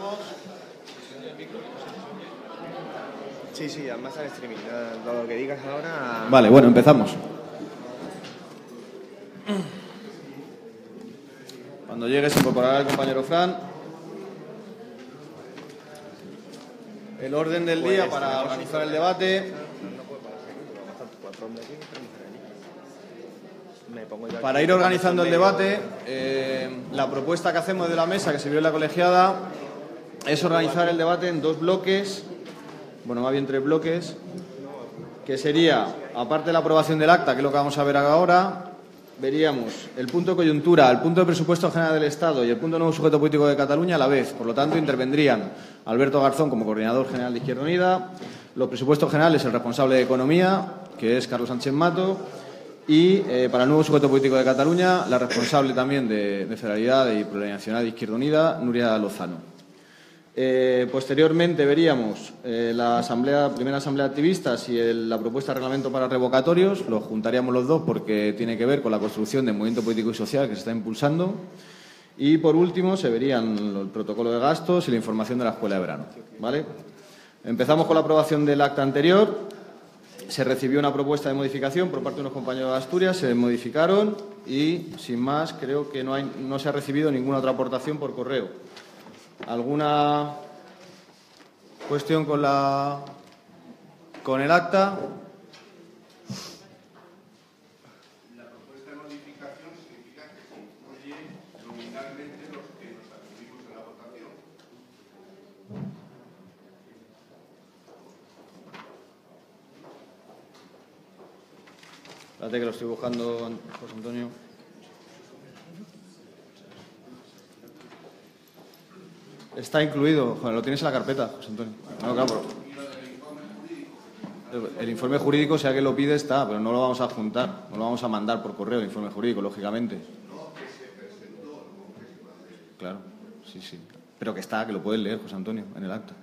Empezamos. Sí, además al streaming. Lo que digas ahora. Vale, bueno, empezamos. Cuando llegue se incorporará el compañero Fran. El orden del día para organizar el debate. Para ir organizando el debate, la propuesta que hacemos de la mesa que se vio en la colegiada es organizar el debate en dos bloques, bueno, más bien tres bloques, que sería, aparte de la aprobación del acta, que es lo que vamos a ver ahora, veríamos el punto de coyuntura, el punto de presupuesto general del Estado y el punto de nuevo sujeto político de Cataluña a la vez. Por lo tanto, intervendrían Alberto Garzón como coordinador general de Izquierda Unida, los presupuestos generales el responsable de Economía, que es Carlos Sánchez Mato, y para el nuevo sujeto político de Cataluña, la responsable también de Federalidad y Plurinacional de Izquierda Unida, Núria Lozano. Posteriormente veríamos la primera asamblea de activistas y la propuesta de reglamento para revocatorios. Los juntaríamos los dos porque tiene que ver con la construcción del movimiento político y social que se está impulsando. Y por último se verían el protocolo de gastos y la información de la escuela de verano. ¿Vale? Empezamos con la aprobación del acta anterior. Se recibió una propuesta de modificación por parte de unos compañeros de Asturias, se modificaron y, sin más, creo que no se ha recibido ninguna otra aportación por correo. ¿Alguna cuestión con el acta? La propuesta de modificación significa que se incluye nominalmente los que nos abstuvimos en la votación. Espérate que lo estoy buscando, José Antonio. Está incluido. Joder, lo tienes en la carpeta, José Antonio. No, claro. El informe jurídico, si alguien lo pide, está, pero no lo vamos a adjuntar. No lo vamos a mandar por correo, el informe jurídico, lógicamente. Claro, sí. Pero que está, que lo puedes leer, José Antonio, en el acta.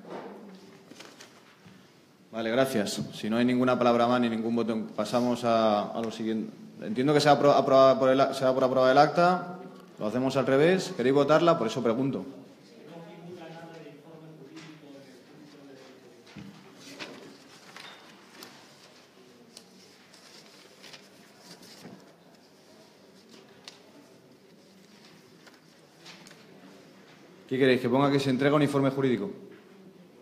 Vale, gracias. Si no hay ninguna palabra más ni ningún voto, pasamos a lo siguiente. Entiendo que se ha por aprobar el acta. Lo hacemos al revés. ¿Queréis votarla? Por eso pregunto. ¿Qué queréis? ¿Que ponga que se entrega un informe jurídico?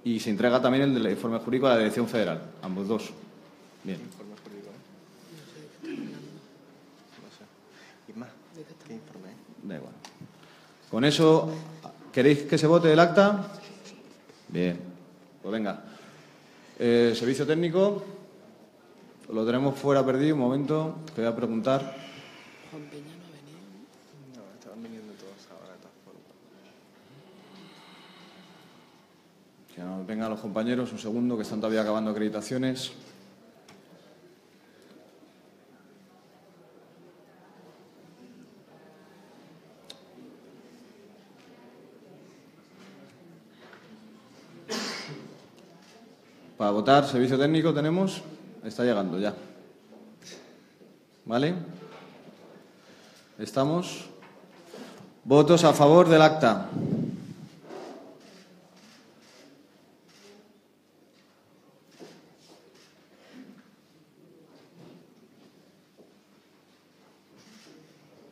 Y se entrega también el del informe jurídico a la Dirección Federal, ambos dos. Bien. Informe jurídico, No sé. ¿Y más? ¿Qué informe? Da igual. Con eso, ¿queréis que se vote el acta? Bien. Pues venga. Servicio técnico. Lo tenemos fuera perdido, un momento, que voy a preguntar. Juan Peña no ha venido. No, estaban viniendo todos ahora de todas formas. Que nos vengan los compañeros, un segundo, que están todavía acabando acreditaciones. Para votar, servicio técnico tenemos. Está llegando ya. ¿Vale? Estamos. Votos a favor del acta.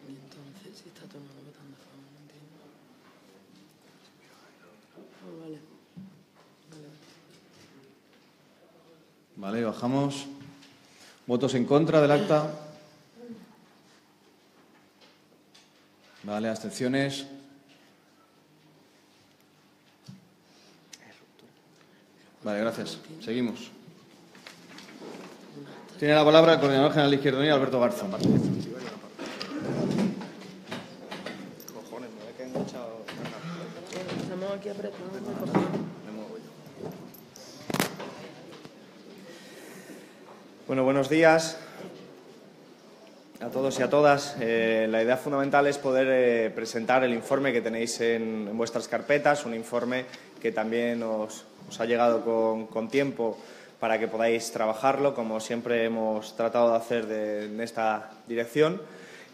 Y entonces, si está todo el mundo votando a favor, no entiendo. Oh, vale. Vale, bajamos. ¿Votos en contra del acta? Vale, abstenciones. Vale, gracias. Seguimos. Tiene la palabra el coordinador general de Izquierda Unida, Alberto Garzón. Cojones, me voy a quedar enganchado. Estamos aquí apretando. Me muevo yo. Bueno, buenos días a todos y a todas. La idea fundamental es poder presentar el informe que tenéis en vuestras carpetas, un informe que también os ha llegado con tiempo para que podáis trabajarlo, como siempre hemos tratado de hacer en esta dirección.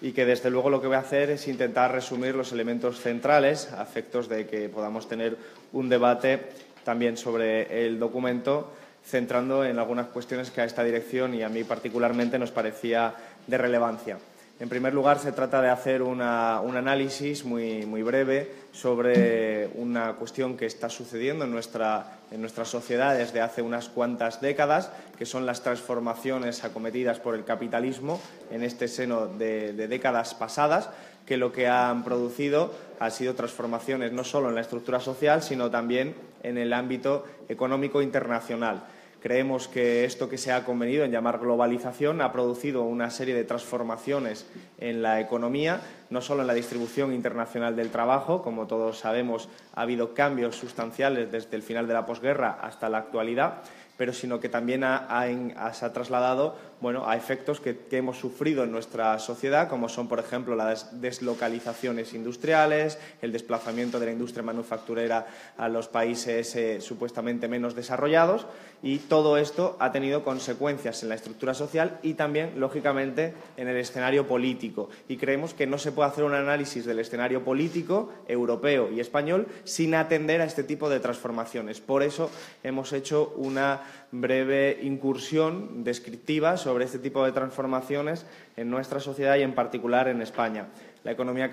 y que desde luego lo que voy a hacer es intentar resumir los elementos centrales a efectos de que podamos tener un debate también sobre el documento, centrando en algunas cuestiones que a esta dirección y a mí particularmente nos parecía de relevancia. En primer lugar, se trata de hacer un análisis muy breve sobre una cuestión que está sucediendo en nuestra sociedad desde hace unas cuantas décadas, que son las transformaciones acometidas por el capitalismo en este seno de décadas pasadas, que lo que han producido han sido transformaciones no solo en la estructura social, sino también en el ámbito económico internacional. Creemos que esto que se ha convenido en llamar globalización ha producido una serie de transformaciones en la economía, no solo en la distribución internacional del trabajo. Como todos sabemos, ha habido cambios sustanciales desde el final de la posguerra hasta la actualidad, pero sino que también se ha trasladado a efectos que hemos sufrido en nuestra sociedad, como son, por ejemplo, las deslocalizaciones industriales, el desplazamiento de la industria manufacturera a los países supuestamente menos desarrollados, y todo esto ha tenido consecuencias en la estructura social y también, lógicamente, en el escenario político. Y creemos que no se puede hacer un análisis del escenario político europeo y español sin atender a este tipo de transformaciones. Por eso hemos hecho una breve incursión descriptiva sobre este tipo de transformaciones en nuestra sociedad y en particular en España. La economía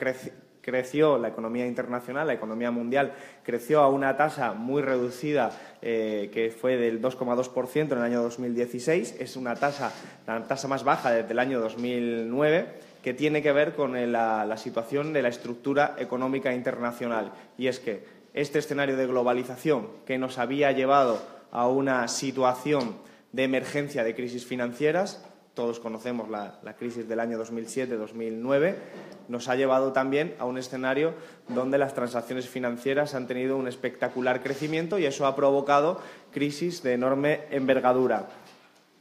creció, la economía internacional, la economía mundial creció a una tasa muy reducida que fue del 2,2% en el año 2016. Es la tasa más baja desde el año 2009, que tiene que ver con la situación de la estructura económica internacional. Y es que este escenario de globalización que nos había llevado a una situación de emergencia de crisis financieras, todos conocemos la crisis del año 2007-2009, nos ha llevado también a un escenario donde las transacciones financieras han tenido un espectacular crecimiento y eso ha provocado crisis de enorme envergadura.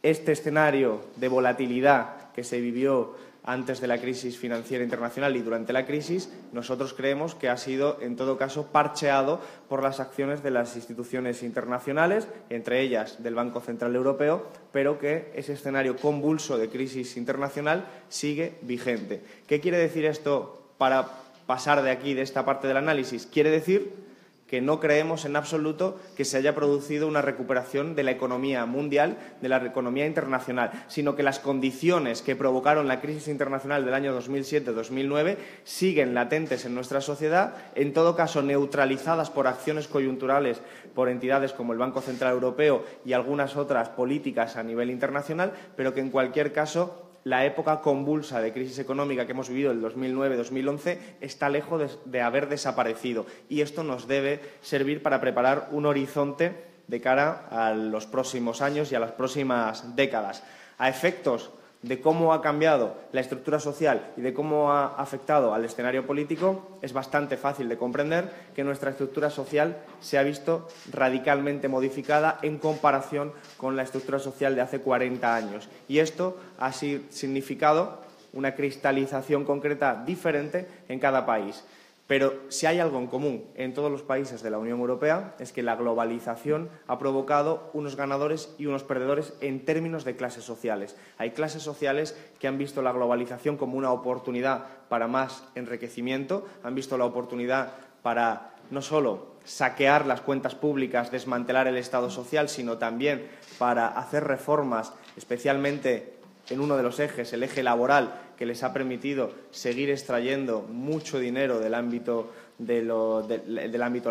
Este escenario de volatilidad que se vivió antes de la crisis financiera internacional y durante la crisis, nosotros creemos que ha sido, en todo caso, parcheado por las acciones de las instituciones internacionales, entre ellas del Banco Central Europeo, pero que ese escenario convulso de crisis internacional sigue vigente. ¿Qué quiere decir esto para pasar de aquí, de esta parte del análisis? Quiere decir que no creemos en absoluto que se haya producido una recuperación de la economía mundial, de la economía internacional, sino que las condiciones que provocaron la crisis internacional del año 2007-2009 siguen latentes en nuestra sociedad, en todo caso neutralizadas por acciones coyunturales por entidades como el Banco Central Europeo y algunas otras políticas a nivel internacional, pero que en cualquier caso la época convulsa de crisis económica que hemos vivido el 2009-2011 está lejos de haber desaparecido, y esto nos debe servir para preparar un horizonte de cara a los próximos años y a las próximas décadas. A efectos de cómo ha cambiado la estructura social y de cómo ha afectado al escenario político, es bastante fácil de comprender que nuestra estructura social se ha visto radicalmente modificada en comparación con la estructura social de hace 40 años. Y esto ha significado una cristalización concreta diferente en cada país. Pero si hay algo en común en todos los países de la Unión Europea es que la globalización ha provocado unos ganadores y unos perdedores en términos de clases sociales. Hay clases sociales que han visto la globalización como una oportunidad para más enriquecimiento, han visto la oportunidad para no solo saquear las cuentas públicas, desmantelar el Estado social, sino también para hacer reformas, especialmente en uno de los ejes, el eje laboral, que les ha permitido seguir extrayendo mucho dinero del ámbito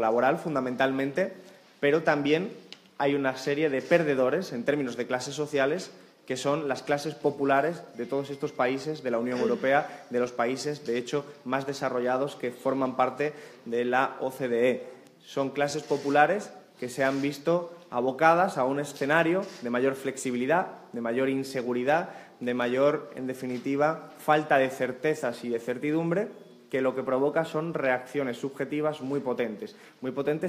laboral, fundamentalmente, pero también hay una serie de perdedores en términos de clases sociales, que son las clases populares de todos estos países de la Unión Europea, de los países, de hecho, más desarrollados que forman parte de la OCDE. Son clases populares que se han visto abocadas a un escenario de mayor flexibilidad, de mayor inseguridad, de mayor, en definitiva, falta de certezas y de certidumbre, que lo que provoca son reacciones subjetivas muy potentes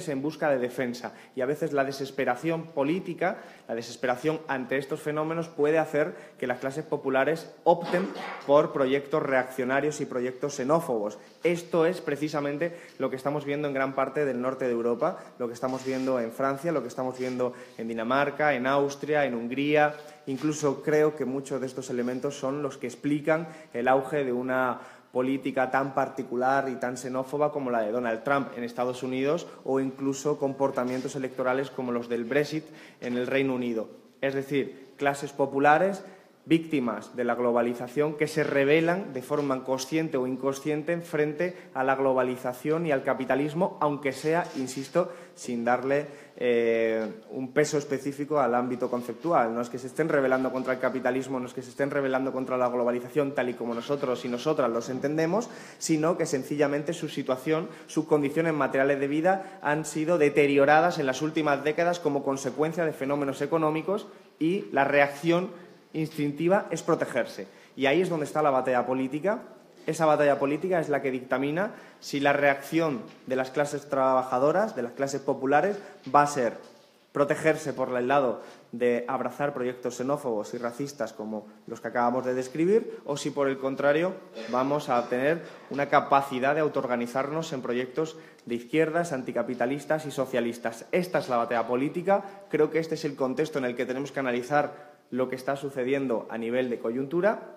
en busca de defensa. Y a veces la desesperación política, la desesperación ante estos fenómenos puede hacer que las clases populares opten por proyectos reaccionarios y proyectos xenófobos. Esto es precisamente lo que estamos viendo en gran parte del norte de Europa, lo que estamos viendo en Francia, lo que estamos viendo en Dinamarca, en Austria, en Hungría. Incluso creo que muchos de estos elementos son los que explican el auge de una política tan particular y tan xenófoba como la de Donald Trump en Estados Unidos, o incluso comportamientos electorales como los del Brexit en el Reino Unido. Es decir, clases populares víctimas de la globalización que se rebelan de forma consciente o inconsciente frente a la globalización y al capitalismo, aunque sea, insisto, sin darle un peso específico al ámbito conceptual. No es que se estén rebelando contra el capitalismo, no es que se estén rebelando contra la globalización tal y como nosotros y nosotras los entendemos, sino que sencillamente su situación, sus condiciones materiales de vida han sido deterioradas en las últimas décadas como consecuencia de fenómenos económicos, y la reacción instintiva es protegerse. Y ahí es donde está la batalla política. Esa batalla política es la que dictamina si la reacción de las clases trabajadoras, de las clases populares, va a ser protegerse por el lado de abrazar proyectos xenófobos y racistas como los que acabamos de describir, o si, por el contrario, vamos a tener una capacidad de autoorganizarnos en proyectos de izquierdas, anticapitalistas y socialistas. Esta es la batalla política. Creo que este es el contexto en el que tenemos que analizar lo que está sucediendo a nivel de coyuntura,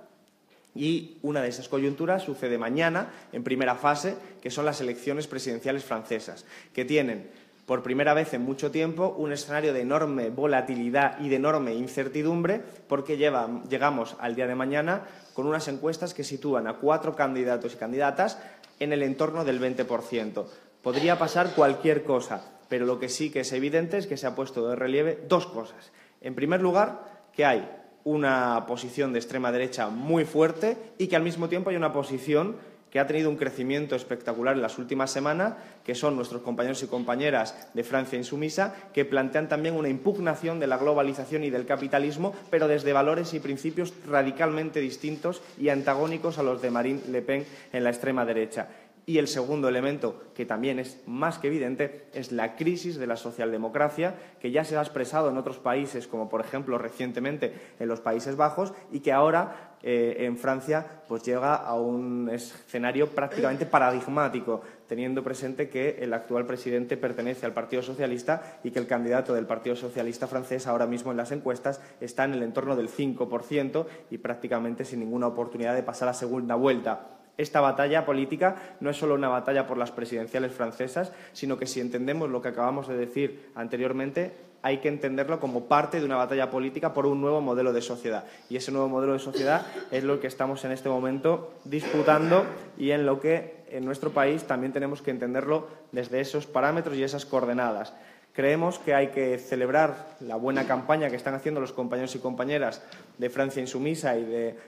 y una de esas coyunturas sucede mañana, en primera fase, que son las elecciones presidenciales francesas, que tienen, por primera vez en mucho tiempo, un escenario de enorme volatilidad y de enorme incertidumbre, porque llegamos al día de mañana con unas encuestas que sitúan a 4 candidatos y candidatas en el entorno del 20%. Podría pasar cualquier cosa, pero lo que sí que es evidente es que se ha puesto de relieve 2 cosas. En primer lugar, que hay una posición de extrema derecha muy fuerte y que al mismo tiempo hay una posición que ha tenido un crecimiento espectacular en las últimas semanas, que son nuestros compañeros y compañeras de Francia Insumisa, que plantean también una impugnación de la globalización y del capitalismo, pero desde valores y principios radicalmente distintos y antagónicos a los de Marine Le Pen en la extrema derecha. Y el segundo elemento, que también es más que evidente, es la crisis de la socialdemocracia, que ya se ha expresado en otros países, como por ejemplo recientemente en los Países Bajos, y que ahora en Francia pues llega a un escenario prácticamente paradigmático, teniendo presente que el actual presidente pertenece al Partido Socialista y que el candidato del Partido Socialista francés ahora mismo en las encuestas está en el entorno del 5% y prácticamente sin ninguna oportunidad de pasar a segunda vuelta. Esta batalla política no es solo una batalla por las presidenciales francesas, sino que si entendemos lo que acabamos de decir anteriormente, hay que entenderlo como parte de una batalla política por un nuevo modelo de sociedad. Y ese nuevo modelo de sociedad es lo que estamos en este momento disputando, y en lo que en nuestro país también tenemos que entenderlo desde esos parámetros y esas coordenadas. Creemos que hay que celebrar la buena campaña que están haciendo los compañeros y compañeras de Francia Insumisa y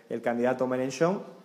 del candidato Mélenchon,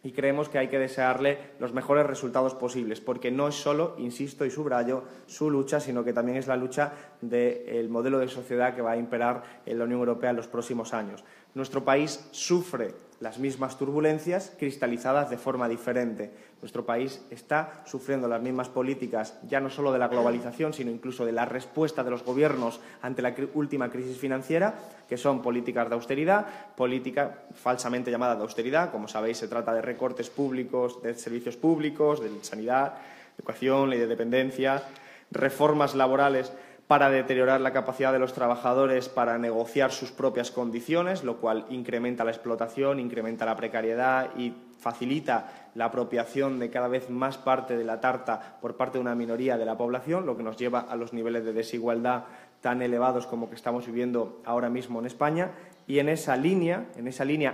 y creemos que hay que desearle los mejores resultados posibles, porque no es solo, insisto y subrayo, su lucha, sino que también es la lucha del modelo de sociedad que va a imperar en la Unión Europea en los próximos años. Nuestro país sufre las mismas turbulencias cristalizadas de forma diferente. Nuestro país está sufriendo las mismas políticas, ya no solo de la globalización, sino incluso de la respuesta de los gobiernos ante la última crisis financiera, que son políticas de austeridad, política falsamente llamada de austeridad. Como sabéis, se trata de recortes públicos, de servicios públicos, de sanidad, educación, ley de dependencia, reformas laborales para deteriorar la capacidad de los trabajadores para negociar sus propias condiciones, lo cual incrementa la explotación, incrementa la precariedad y facilita la apropiación de cada vez más parte de la tarta por parte de una minoría de la población, lo que nos lleva a los niveles de desigualdad tan elevados como que estamos viviendo ahora mismo en España. Y en esa línea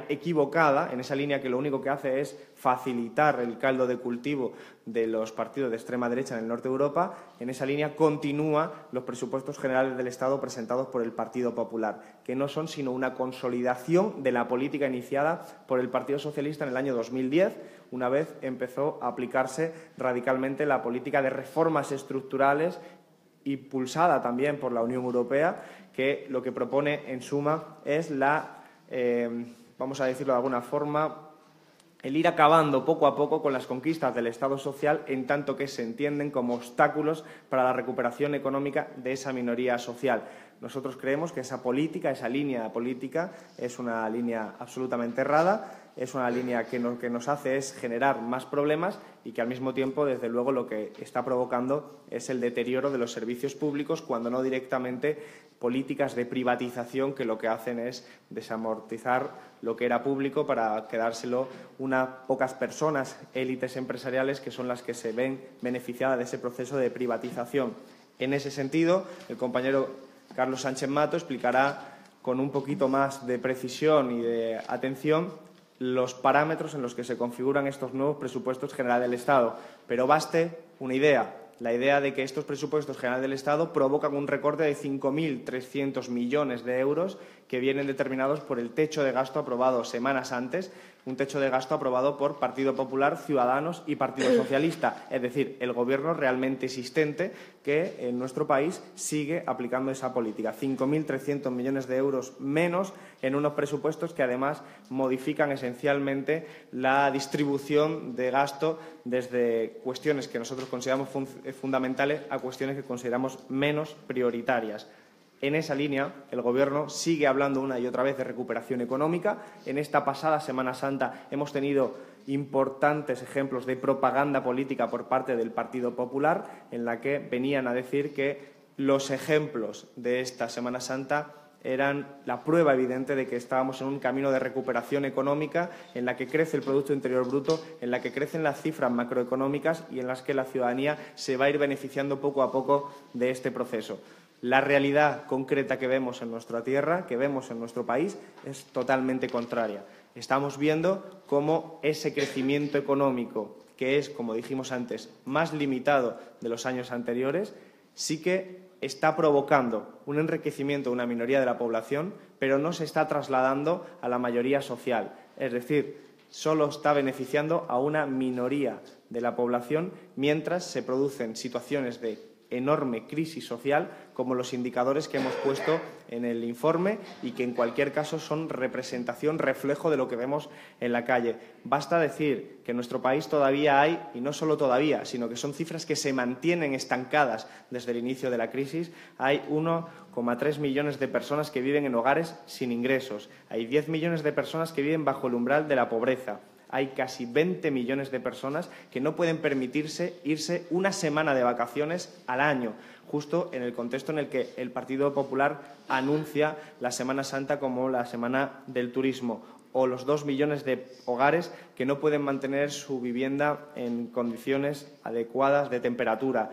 equivocada, en esa línea que lo único que hace es facilitar el caldo de cultivo de los partidos de extrema derecha en el norte de Europa, en esa línea continúan los presupuestos generales del Estado presentados por el Partido Popular, que no son sino una consolidación de la política iniciada por el Partido Socialista en el año 2010, una vez empezó a aplicarse radicalmente la política de reformas estructurales impulsada también por la Unión Europea, que lo que propone en suma es la, vamos a decirlo de alguna forma, el ir acabando poco a poco con las conquistas del Estado social en tanto que se entienden como obstáculos para la recuperación económica de esa minoría social. Nosotros creemos que esa política, esa línea política, es una línea absolutamente errada, es una línea que lo que nos hace es generar más problemas y que al mismo tiempo, desde luego, lo que está provocando es el deterioro de los servicios públicos, cuando no directamente políticas de privatización que lo que hacen es desamortizar lo que era público para quedárselo unas pocas personas, élites empresariales, que son las que se ven beneficiadas de ese proceso de privatización. En ese sentido, el compañero Carlos Sánchez Mato explicará con un poquito más de precisión y de atención los parámetros en los que se configuran estos nuevos presupuestos generales del Estado. Pero baste una idea, la idea de que estos presupuestos generales del Estado provocan un recorte de 5.300 millones de euros que vienen determinados por el techo de gasto aprobado semanas antes, un techo de gasto aprobado por Partido Popular, Ciudadanos y Partido Socialista, es decir, el Gobierno realmente existente que en nuestro país sigue aplicando esa política. 5.300 millones de euros menos en unos presupuestos que además modifican esencialmente la distribución de gasto desde cuestiones que nosotros consideramos fundamentales a cuestiones que consideramos menos prioritarias. En esa línea, el Gobierno sigue hablando una y otra vez de recuperación económica. En esta pasada Semana Santa hemos tenido importantes ejemplos de propaganda política por parte del Partido Popular, en la que venían a decir que los ejemplos de esta Semana Santa eran la prueba evidente de que estábamos en un camino de recuperación económica en la que crece el Producto Interior Bruto, en la que crecen las cifras macroeconómicas y en las que la ciudadanía se va a ir beneficiando poco a poco de este proceso. La realidad concreta que vemos en nuestra tierra, que vemos en nuestro país, es totalmente contraria. Estamos viendo cómo ese crecimiento económico, que es, como dijimos antes, más limitado de los años anteriores, sí que está provocando un enriquecimiento de una minoría de la población, pero no se está trasladando a la mayoría social. Es decir, solo está beneficiando a una minoría de la población mientras se producen situaciones de enorme crisis social, como los indicadores que hemos puesto en el informe y que en cualquier caso son representación, reflejo de lo que vemos en la calle. Basta decir que en nuestro país todavía hay, y no solo todavía, sino que son cifras que se mantienen estancadas desde el inicio de la crisis, hay 1,3 millones de personas que viven en hogares sin ingresos, hay 10 millones de personas que viven bajo el umbral de la pobreza. Hay casi 20 millones de personas que no pueden permitirse irse una semana de vacaciones al año, justo en el contexto en el que el Partido Popular anuncia la Semana Santa como la Semana del Turismo, o los 2 millones de hogares que no pueden mantener su vivienda en condiciones adecuadas de temperatura,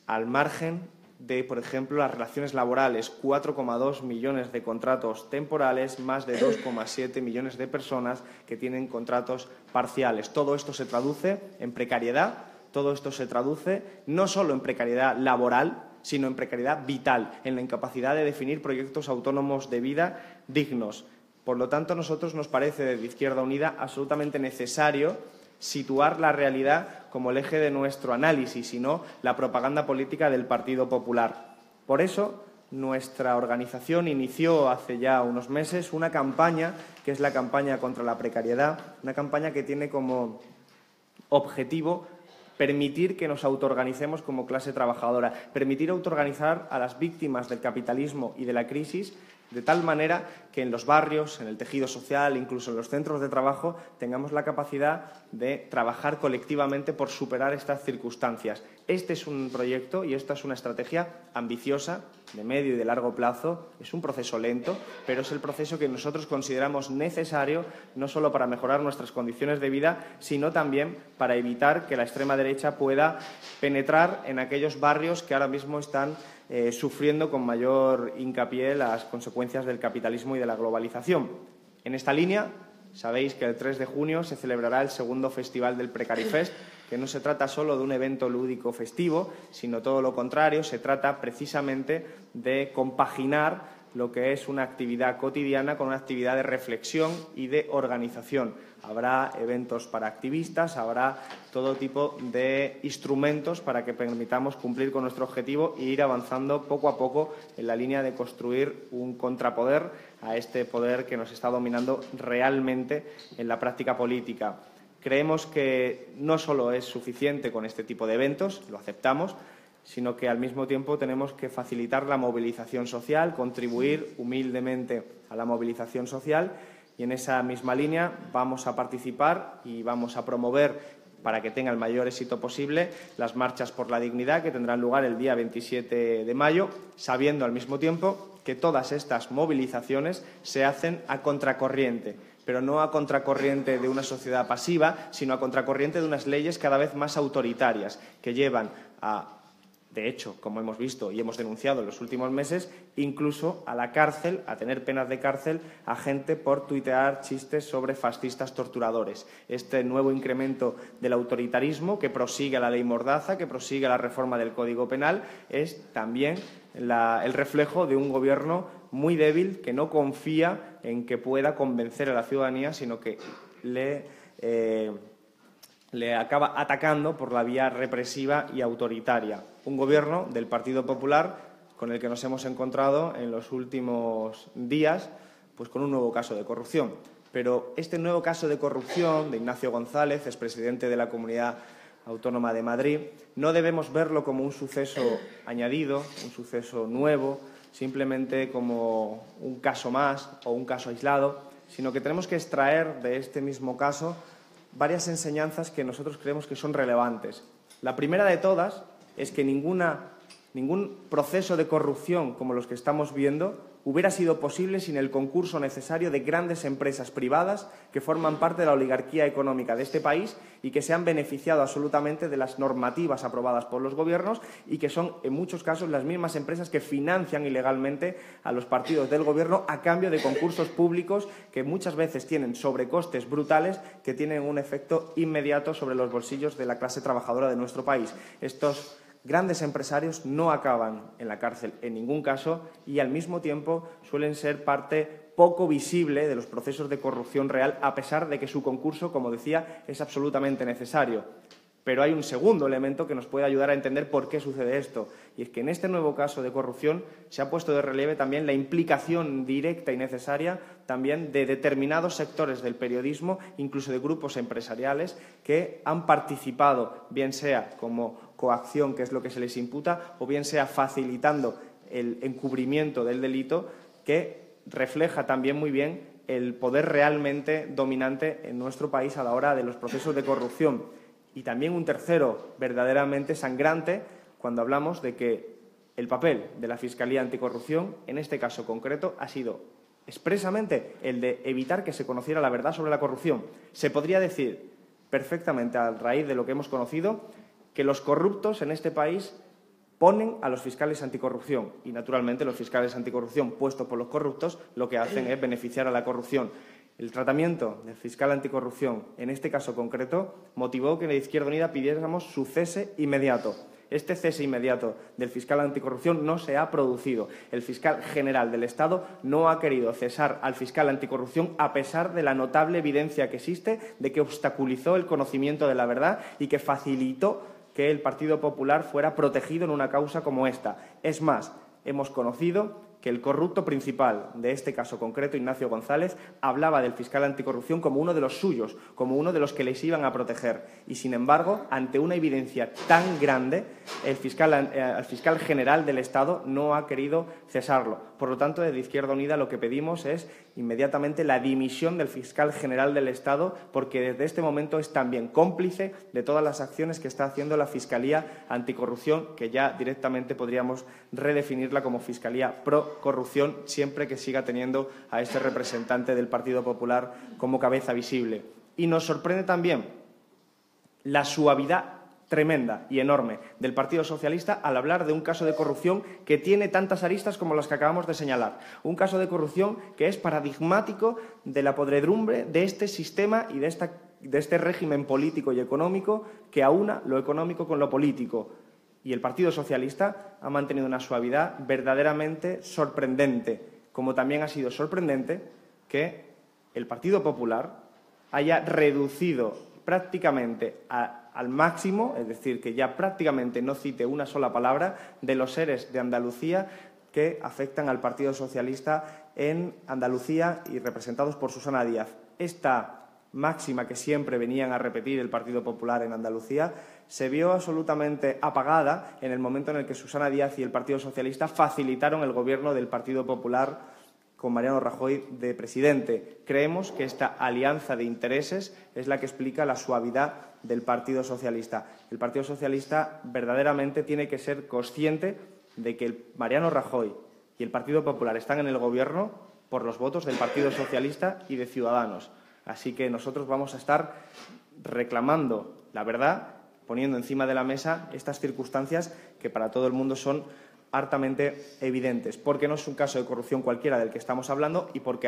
al margen de, por ejemplo, las relaciones laborales, 4,2 millones de contratos temporales, más de 2,7 millones de personas que tienen contratos parciales. Todo esto se traduce en precariedad, todo esto se traduce no solo en precariedad laboral, sino en precariedad vital, en la incapacidad de definir proyectos autónomos de vida dignos. Por lo tanto, a nosotros nos parece, desde Izquierda Unida, absolutamente necesario situar la realidad como el eje de nuestro análisis y no la propaganda política del Partido Popular. Por eso, nuestra organización inició hace ya unos meses una campaña, que es la campaña contra la precariedad, una campaña que tiene como objetivo permitir que nos autoorganicemos como clase trabajadora, permitir autoorganizar a las víctimas del capitalismo y de la crisis de tal manera que en los barrios, en el tejido social, incluso en los centros de trabajo, tengamos la capacidad de trabajar colectivamente por superar estas circunstancias. Este es un proyecto y esta es una estrategia ambiciosa, de medio y de largo plazo. Es un proceso lento, pero es el proceso que nosotros consideramos necesario no solo para mejorar nuestras condiciones de vida, sino también para evitar que la extrema derecha pueda penetrar en aquellos barrios que ahora mismo están sufriendo con mayor hincapié las consecuencias del capitalismo y de la globalización. En esta línea, sabéis que el 3 de junio se celebrará el segundo Festival del Precarifest, que no se trata solo de un evento lúdico festivo, sino todo lo contrario, se trata precisamente de compaginar lo que es una actividad cotidiana con una actividad de reflexión y de organización. Habrá eventos para activistas, habrá todo tipo de instrumentos para que permitamos cumplir con nuestro objetivo e ir avanzando poco a poco en la línea de construir un contrapoder a este poder que nos está dominando realmente en la práctica política. Creemos que no solo es suficiente con este tipo de eventos, lo aceptamos, sino que al mismo tiempo tenemos que facilitar la movilización social, contribuir humildemente a la movilización social, y en esa misma línea vamos a participar y vamos a promover, para que tenga el mayor éxito posible, las marchas por la dignidad que tendrán lugar el día 27 de mayo, sabiendo al mismo tiempo que todas estas movilizaciones se hacen a contracorriente, pero no a contracorriente de una sociedad pasiva, sino a contracorriente de unas leyes cada vez más autoritarias que llevan a, de hecho, como hemos visto y hemos denunciado en los últimos meses, incluso a la cárcel, a tener penas de cárcel a gente por tuitear chistes sobre fascistas torturadores. Este nuevo incremento del autoritarismo que prosigue la ley Mordaza, que prosigue la reforma del Código Penal, es también el reflejo de un gobierno muy débil que no confía en que pueda convencer a la ciudadanía, sino que le acaba atacando por la vía represiva y autoritaria. Un gobierno del Partido Popular con el que nos hemos encontrado en los últimos días, pues con un nuevo caso de corrupción. Pero este nuevo caso de corrupción de Ignacio González, expresidente de la Comunidad Autónoma de Madrid, no debemos verlo como un suceso añadido, un suceso nuevo, simplemente como un caso más o un caso aislado, sino que tenemos que extraer de este mismo caso varias enseñanzas que nosotros creemos que son relevantes. La primera de todas es que ningún proceso de corrupción como los que estamos viendo hubiera sido posible sin el concurso necesario de grandes empresas privadas que forman parte de la oligarquía económica de este país y que se han beneficiado absolutamente de las normativas aprobadas por los gobiernos y que son, en muchos casos, las mismas empresas que financian ilegalmente a los partidos del gobierno a cambio de concursos públicos que muchas veces tienen sobrecostes brutales que tienen un efecto inmediato sobre los bolsillos de la clase trabajadora de nuestro país. Estos grandes empresarios no acaban en la cárcel en ningún caso y, al mismo tiempo, suelen ser parte poco visible de los procesos de corrupción real, a pesar de que su concurso, como decía, es absolutamente necesario. Pero hay un segundo elemento que nos puede ayudar a entender por qué sucede esto, y es que en este nuevo caso de corrupción se ha puesto de relieve también la implicación directa y necesaria también de determinados sectores del periodismo, incluso de grupos empresariales, que han participado, bien sea como coacción, que es lo que se les imputa, o bien sea facilitando el encubrimiento del delito, que refleja también muy bien el poder realmente dominante en nuestro país a la hora de los procesos de corrupción. Y también un tercero verdaderamente sangrante cuando hablamos de que el papel de la Fiscalía Anticorrupción, en este caso concreto, ha sido expresamente el de evitar que se conociera la verdad sobre la corrupción. Se podría decir perfectamente, a raíz de lo que hemos conocido, que los corruptos en este país ponen a los fiscales anticorrupción y, naturalmente, los fiscales anticorrupción puestos por los corruptos lo que hacen es beneficiar a la corrupción. El tratamiento del fiscal anticorrupción, en este caso concreto, motivó que en la Izquierda Unida pidiéramos su cese inmediato. Este cese inmediato del fiscal anticorrupción no se ha producido. El fiscal general del Estado no ha querido cesar al fiscal anticorrupción a pesar de la notable evidencia que existe de que obstaculizó el conocimiento de la verdad y que facilitó que el Partido Popular fuera protegido en una causa como esta. Es más, hemos conocido que el corrupto principal de este caso concreto, Ignacio González, hablaba del fiscal anticorrupción como uno de los suyos, como uno de los que les iban a proteger. Y, sin embargo, ante una evidencia tan grande, el fiscal general del Estado no ha querido cesarlo. Por lo tanto, desde Izquierda Unida lo que pedimos es inmediatamente la dimisión del fiscal general del Estado, porque desde este momento es también cómplice de todas las acciones que está haciendo la Fiscalía Anticorrupción, que ya directamente podríamos redefinirla como Fiscalía Pro-Corrupción, siempre que siga teniendo a este representante del Partido Popular como cabeza visible. Y nos sorprende también la suavidad tremenda y enorme del Partido Socialista al hablar de un caso de corrupción que tiene tantas aristas como las que acabamos de señalar. Un caso de corrupción que es paradigmático de la podredumbre de este sistema y de este régimen político y económico que aúna lo económico con lo político. Y el Partido Socialista ha mantenido una suavidad verdaderamente sorprendente, como también ha sido sorprendente que el Partido Popular haya reducido prácticamente al máximo, es decir, que ya prácticamente no cite una sola palabra de los ERES de Andalucía que afectan al Partido Socialista en Andalucía y representados por Susana Díaz. Esta máxima que siempre venían a repetir el Partido Popular en Andalucía, se vio absolutamente apagada en el momento en el que Susana Díaz y el Partido Socialista facilitaron el gobierno del Partido Popular con Mariano Rajoy de presidente. Creemos que esta alianza de intereses es la que explica la suavidad del Partido Socialista. El Partido Socialista verdaderamente tiene que ser consciente de que Mariano Rajoy y el Partido Popular están en el Gobierno por los votos del Partido Socialista y de Ciudadanos. Así que nosotros vamos a estar reclamando la verdad, poniendo encima de la mesa estas circunstancias que para todo el mundo son hartamente evidentes, porque no es un caso de corrupción cualquiera del que estamos hablando y porque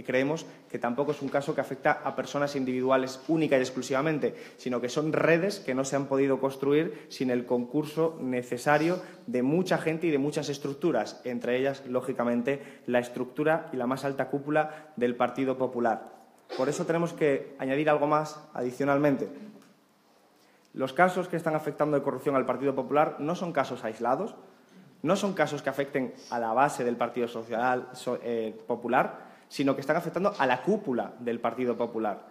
creemos que tampoco es un caso que afecta a personas individuales única y exclusivamente, sino que son redes que no se han podido construir sin el concurso necesario de mucha gente y de muchas estructuras, entre ellas, lógicamente, la estructura y la más alta cúpula del Partido Popular. Por eso tenemos que añadir algo más adicionalmente. Los casos que están afectando de corrupción al Partido Popular no son casos aislados, no son casos que afecten a la base del Partido Popular, sino que están afectando a la cúpula del Partido Popular.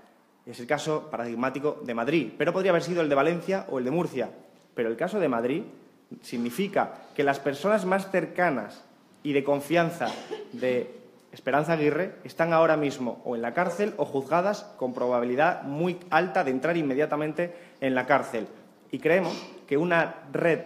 Es el caso paradigmático de Madrid, pero podría haber sido el de Valencia o el de Murcia. Pero el caso de Madrid significa que las personas más cercanas y de confianza de Esperanza Aguirre están ahora mismo o en la cárcel o juzgadas con probabilidad muy alta de entrar inmediatamente en la cárcel. Y creemos que una red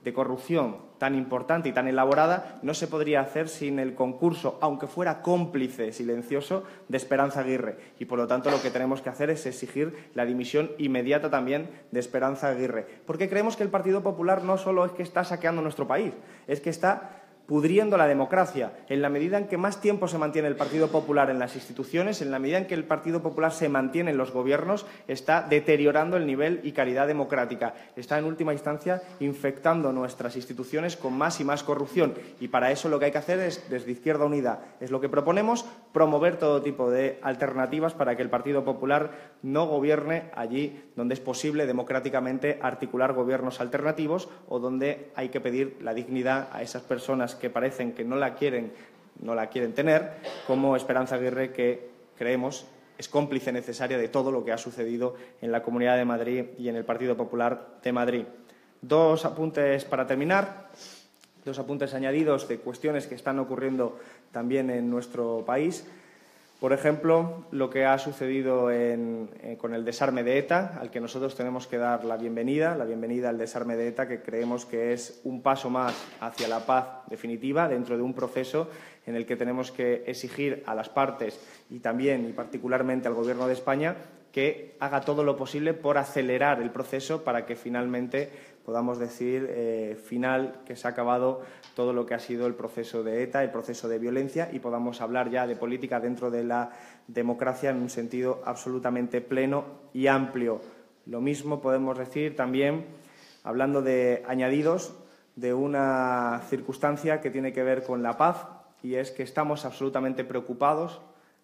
de corrupción tan importante y tan elaborada no se podría hacer sin el concurso, aunque fuera cómplice silencioso, de Esperanza Aguirre. Y, por lo tanto, lo que tenemos que hacer es exigir la dimisión inmediata también de Esperanza Aguirre. Porque creemos que el Partido Popular no solo es que está saqueando nuestro país, es que está pudriendo la democracia. En la medida en que más tiempo se mantiene el Partido Popular en las instituciones, en la medida en que el Partido Popular se mantiene en los gobiernos, está deteriorando el nivel y calidad democrática. Está, en última instancia, infectando nuestras instituciones con más y más corrupción. Y para eso lo que hay que hacer es, desde Izquierda Unida, es lo que proponemos, promover todo tipo de alternativas para que el Partido Popular no gobierne allí donde es posible democráticamente articular gobiernos alternativos o donde hay que pedir la dignidad a esas personas que parecen que no la quieren tener, como Esperanza Aguirre, que creemos es cómplice necesaria de todo lo que ha sucedido en la Comunidad de Madrid y en el Partido Popular de Madrid. Dos apuntes para terminar, dos apuntes añadidos de cuestiones que están ocurriendo también en nuestro país. Por ejemplo, lo que ha sucedido con el desarme de ETA, al que nosotros tenemos que dar la bienvenida al desarme de ETA, que creemos que es un paso más hacia la paz definitiva dentro de un proceso en el que tenemos que exigir a las partes y también y particularmente al Gobierno de España que haga todo lo posible por acelerar el proceso para que finalmente podamos decir que se ha acabado todo lo que ha sido el proceso de ETA, el proceso de violencia, y podamos hablar ya de política dentro de la democracia en un sentido absolutamente pleno y amplio. Lo mismo podemos decir también, hablando de añadidos, de una circunstancia que tiene que ver con la paz, y es que estamos absolutamente preocupados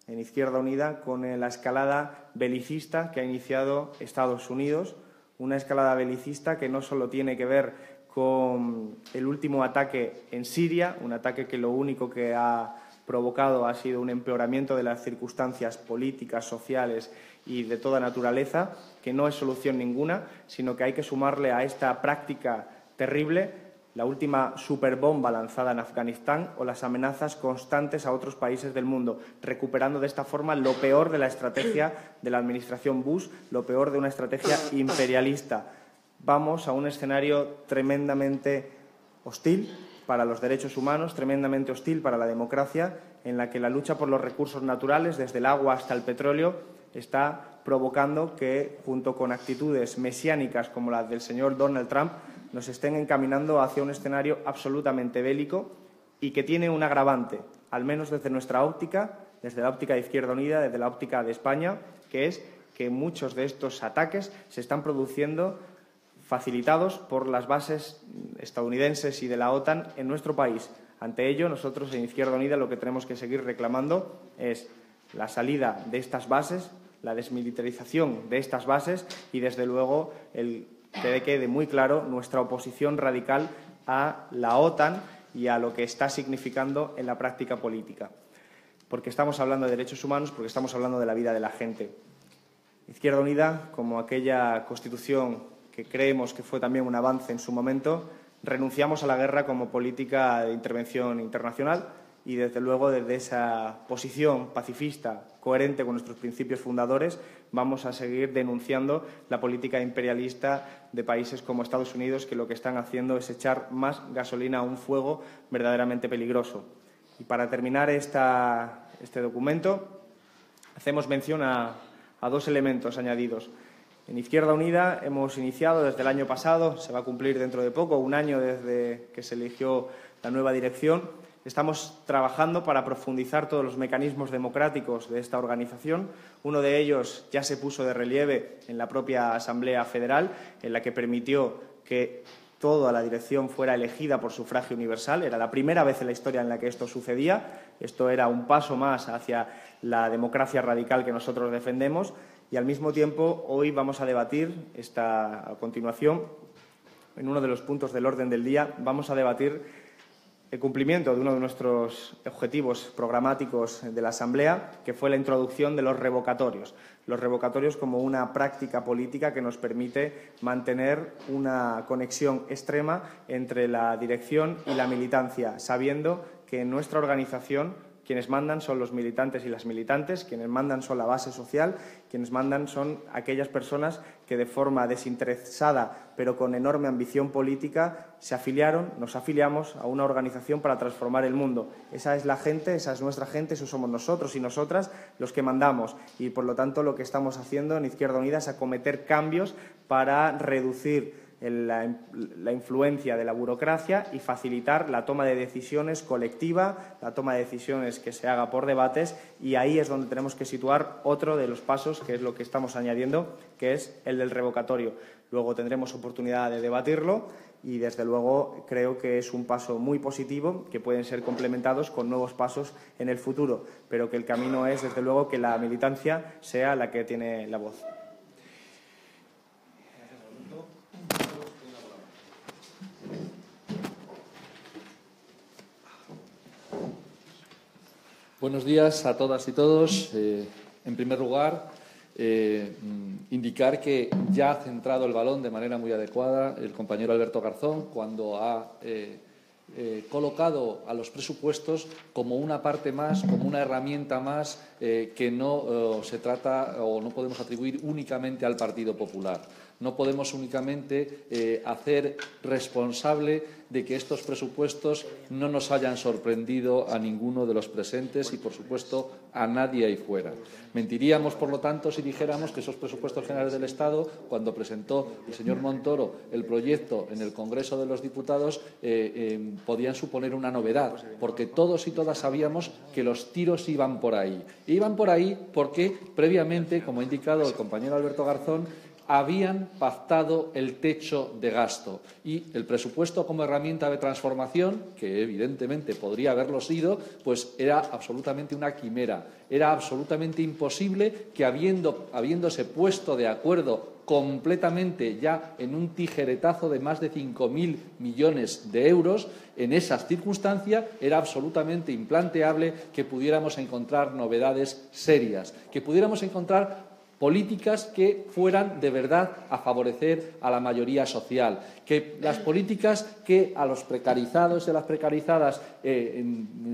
en Izquierda Unida con la escalada belicista que ha iniciado Estados Unidos, una escalada belicista que no solo tiene que ver con el último ataque en Siria, un ataque que lo único que ha provocado ha sido un empeoramiento de las circunstancias políticas, sociales y de toda naturaleza, que no es solución ninguna, sino que hay que sumarle a esta práctica terrible la última superbomba lanzada en Afganistán o las amenazas constantes a otros países del mundo, recuperando de esta forma lo peor de la estrategia de la administración Bush, lo peor de una estrategia imperialista. Vamos a un escenario tremendamente hostil para los derechos humanos, tremendamente hostil para la democracia, en la que la lucha por los recursos naturales, desde el agua hasta el petróleo, está provocando que, junto con actitudes mesiánicas como las del señor Donald Trump, nos estén encaminando hacia un escenario absolutamente bélico y que tiene un agravante, al menos desde nuestra óptica, desde la óptica de Izquierda Unida, desde la óptica de España, que es que muchos de estos ataques se están produciendo facilitados por las bases estadounidenses y de la OTAN en nuestro país. Ante ello, nosotros en Izquierda Unida lo que tenemos que seguir reclamando es la salida de estas bases, la desmilitarización de estas bases y, desde luego, que quede muy claro nuestra oposición radical a la OTAN y a lo que está significando en la práctica política. Porque estamos hablando de derechos humanos, porque estamos hablando de la vida de la gente. Izquierda Unida, como aquella Constitución que creemos que fue también un avance en su momento, renunciamos a la guerra como política de intervención internacional y, desde luego, desde esa posición pacifista, coherente con nuestros principios fundadores, vamos a seguir denunciando la política imperialista de países como Estados Unidos, que lo que están haciendo es echar más gasolina a un fuego verdaderamente peligroso. Y para terminar este documento, hacemos mención a dos elementos añadidos. En Izquierda Unida hemos iniciado desde el año pasado, se va a cumplir dentro de poco, un año desde que se eligió la nueva dirección. Estamos trabajando para profundizar todos los mecanismos democráticos de esta organización. Uno de ellos ya se puso de relieve en la propia Asamblea Federal, en la que permitió que toda la dirección fuera elegida por sufragio universal. Era la primera vez en la historia en la que esto sucedía. Esto era un paso más hacia la democracia radical que nosotros defendemos. Y, al mismo tiempo, hoy vamos a debatir, a continuación, en uno de los puntos del orden del día, vamos a debatir el cumplimiento de uno de nuestros objetivos programáticos de la Asamblea, que fue la introducción de los revocatorios. Los revocatorios como una práctica política que nos permite mantener una conexión extrema entre la dirección y la militancia, sabiendo que en nuestra organización quienes mandan son los militantes y las militantes, quienes mandan son la base social, quienes mandan son aquellas personas que de forma desinteresada pero con enorme ambición política nos afiliamos a una organización para transformar el mundo. Esa es la gente, esa es nuestra gente, esos somos nosotros y nosotras los que mandamos. Y, por lo tanto, lo que estamos haciendo en Izquierda Unida es acometer cambios para reducir la influencia de la burocracia y facilitar la toma de decisiones colectiva, la toma de decisiones que se haga por debates, y ahí es donde tenemos que situar otro de los pasos, que es lo que estamos añadiendo, que es el del revocatorio. Luego tendremos oportunidad de debatirlo y, desde luego, creo que es un paso muy positivo, que pueden ser complementados con nuevos pasos en el futuro, pero que el camino es, desde luego, que la militancia sea la que tiene la voz. Buenos días a todas y todos. En primer lugar, indicar que ya ha centrado el balón de manera muy adecuada el compañero Alberto Garzón cuando ha colocado a los presupuestos como una parte más, como una herramienta más que no se trata o no podemos atribuir únicamente al Partido Popular. No podemos únicamente hacer responsable de que estos presupuestos no nos hayan sorprendido a ninguno de los presentes y, por supuesto, a nadie ahí fuera. Mentiríamos, por lo tanto, si dijéramos que esos presupuestos generales del Estado, cuando presentó el señor Montoro el proyecto en el Congreso de los Diputados, podían suponer una novedad, porque todos y todas sabíamos que los tiros iban por ahí. E iban por ahí porque, previamente, como ha indicado el compañero Alberto Garzón, habían pactado el techo de gasto y el presupuesto como herramienta de transformación, que evidentemente podría haberlo sido, pues era absolutamente una quimera. Era absolutamente imposible que, habiéndose puesto de acuerdo completamente ya en un tijeretazo de más de 5.000 millones de euros, en esas circunstancias era absolutamente implanteable que pudiéramos encontrar novedades serias, que pudiéramos encontrar políticas que fueran de verdad a favorecer a la mayoría social, que las políticas que a los precarizados y a las precarizadas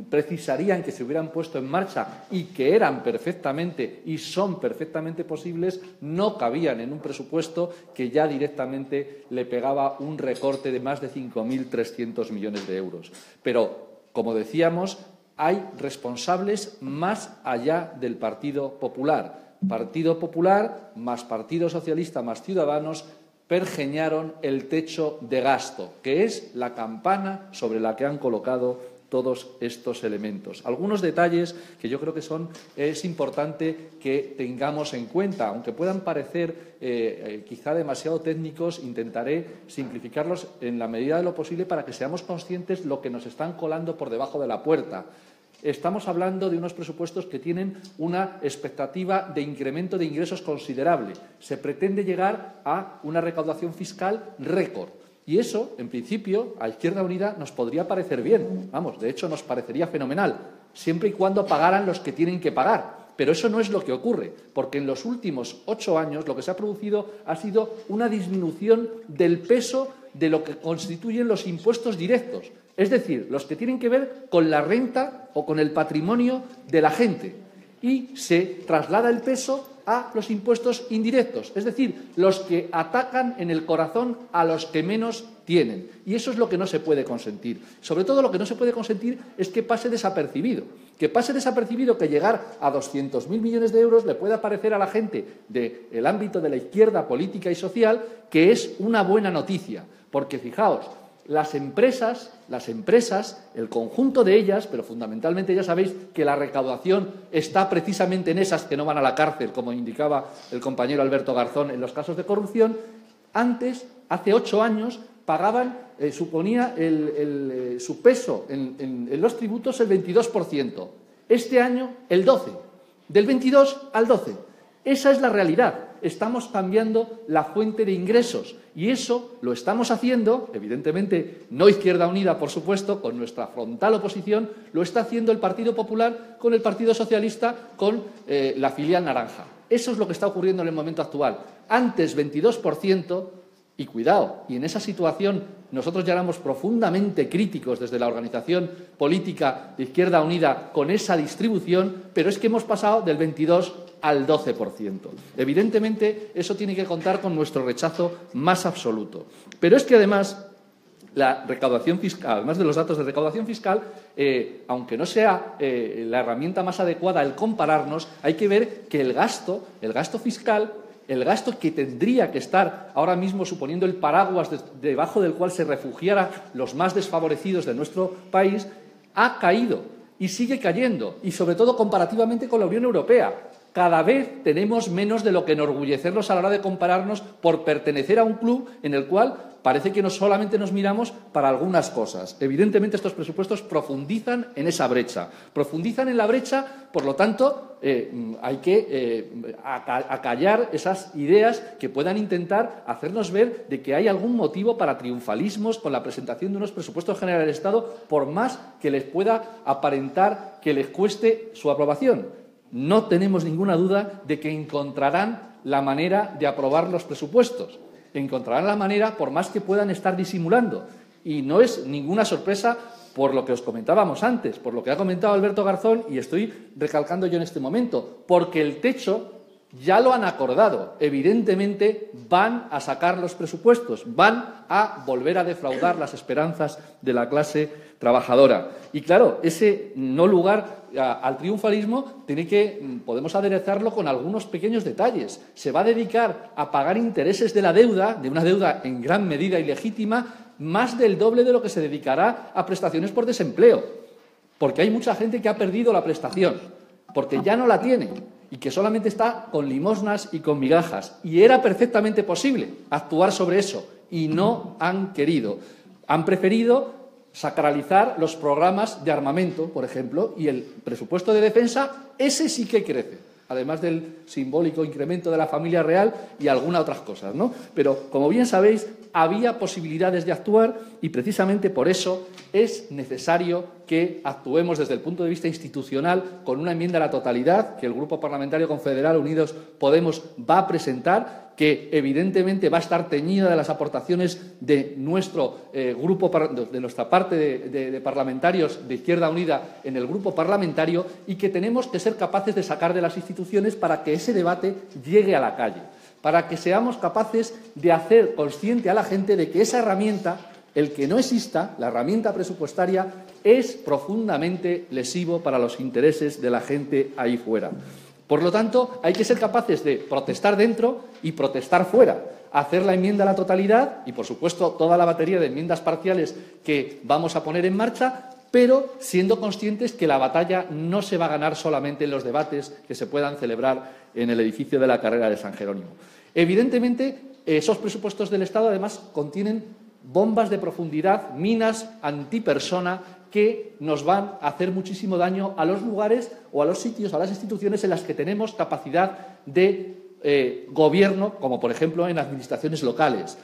precisarían que se hubieran puesto en marcha y que eran perfectamente y son perfectamente posibles, no cabían en un presupuesto que ya directamente le pegaba un recorte de más de 5.300 millones de euros. Pero, como decíamos, hay responsables más allá del Partido Popular. Partido Popular más Partido Socialista más Ciudadanos pergeñaron el techo de gasto, que es la campana sobre la que han colocado todos estos elementos. Algunos detalles que yo creo que es importante que tengamos en cuenta, aunque puedan parecer quizá demasiado técnicos, intentaré simplificarlos en la medida de lo posible para que seamos conscientes de lo que nos están colando por debajo de la puerta. Estamos hablando de unos presupuestos que tienen una expectativa de incremento de ingresos considerable. Se pretende llegar a una recaudación fiscal récord. Y eso, en principio, a Izquierda Unida nos podría parecer bien. Vamos, de hecho, nos parecería fenomenal, siempre y cuando pagaran los que tienen que pagar. Pero eso no es lo que ocurre, porque en los últimos 8 años lo que se ha producido ha sido una disminución del peso de lo que constituyen los impuestos directos, es decir, los que tienen que ver con la renta o con el patrimonio de la gente, y se traslada el peso a los impuestos indirectos, es decir, los que atacan en el corazón a los que menos tienen. Y eso es lo que no se puede consentir. Sobre todo lo que no se puede consentir es que pase desapercibido. Que pase desapercibido que llegar a 200.000 millones de euros le pueda parecer a la gente del ámbito de la izquierda política y social que es una buena noticia. Porque, fijaos, las empresas, el conjunto de ellas, pero fundamentalmente ya sabéis que la recaudación está precisamente en esas que no van a la cárcel, como indicaba el compañero Alberto Garzón en los casos de corrupción, antes, hace 8 años, pagaban, suponía su peso en los tributos el 22%. Este año, el 12%. Del 22 al 12%. Esa es la realidad. Estamos cambiando la fuente de ingresos y eso lo estamos haciendo, evidentemente, no Izquierda Unida, por supuesto, con nuestra frontal oposición, lo está haciendo el Partido Popular con el Partido Socialista, con la filial naranja. Eso es lo que está ocurriendo en el momento actual. Antes 22%, y cuidado, y en esa situación nosotros ya éramos profundamente críticos desde la organización política de Izquierda Unida con esa distribución, pero es que hemos pasado del 22 al 12%. Evidentemente, eso tiene que contar con nuestro rechazo más absoluto. Pero es que además la recaudación fiscal, además de los datos de recaudación fiscal, aunque no sea la herramienta más adecuada el compararnos, hay que ver que el gasto fiscal, el gasto que tendría que estar ahora mismo suponiendo el paraguas debajo del cual se refugiaran los más desfavorecidos de nuestro país, ha caído y sigue cayendo, y sobre todo comparativamente con la Unión Europea. Cada vez tenemos menos de lo que enorgullecernos a la hora de compararnos por pertenecer a un club en el cual parece que no solamente nos miramos para algunas cosas. Evidentemente, estos presupuestos profundizan en esa brecha. Profundizan en la brecha, por lo tanto, hay que acallar esas ideas que puedan intentar hacernos ver de que hay algún motivo para triunfalismos con la presentación de unos presupuestos generales del Estado, por más que les pueda aparentar que les cueste su aprobación. No tenemos ninguna duda de que encontrarán la manera de aprobar los presupuestos. Encontrarán la manera, por más que puedan estar disimulando. Y no es ninguna sorpresa por lo que os comentábamos antes, por lo que ha comentado Alberto Garzón, y estoy recalcando yo en este momento, porque el techo ya lo han acordado. Evidentemente van a sacar los presupuestos, van a volver a defraudar las esperanzas de la clase trabajadora. Y claro, ese no lugar al triunfalismo podemos aderezarlo con algunos pequeños detalles. Se va a dedicar a pagar intereses de la deuda, de una deuda en gran medida ilegítima, más del doble de lo que se dedicará a prestaciones por desempleo, porque hay mucha gente que ha perdido la prestación, porque ya no la tiene y que solamente está con limosnas y con migajas. Y era perfectamente posible actuar sobre eso y no han querido. Han preferido sacralizar los programas de armamento, por ejemplo, y el presupuesto de defensa, ese sí que crece, además del simbólico incremento de la familia real y algunas otras cosas, ¿no? Pero, como bien sabéis, había posibilidades de actuar y precisamente por eso es necesario que actuemos desde el punto de vista institucional con una enmienda a la totalidad que el Grupo Parlamentario Confederal Unidos Podemos va a presentar, que evidentemente va a estar teñida de las aportaciones de nuestro grupo, de nuestra parte de parlamentarios de Izquierda Unida en el grupo parlamentario, y que tenemos que ser capaces de sacar de las instituciones para que ese debate llegue a la calle, para que seamos capaces de hacer consciente a la gente de que esa herramienta, el que no exista, la herramienta presupuestaria, es profundamente lesivo para los intereses de la gente ahí fuera. Por lo tanto, hay que ser capaces de protestar dentro y protestar fuera, hacer la enmienda a la totalidad y, por supuesto, toda la batería de enmiendas parciales que vamos a poner en marcha, pero siendo conscientes que la batalla no se va a ganar solamente en los debates que se puedan celebrar en el edificio de la Carrera de San Jerónimo. Evidentemente, esos presupuestos del Estado, además, contienen bombas de profundidad, minas antipersona, que nos van a hacer muchísimo daño a los lugares o a los sitios, a las instituciones en las que tenemos capacidad de gobierno, como por ejemplo en administraciones locales.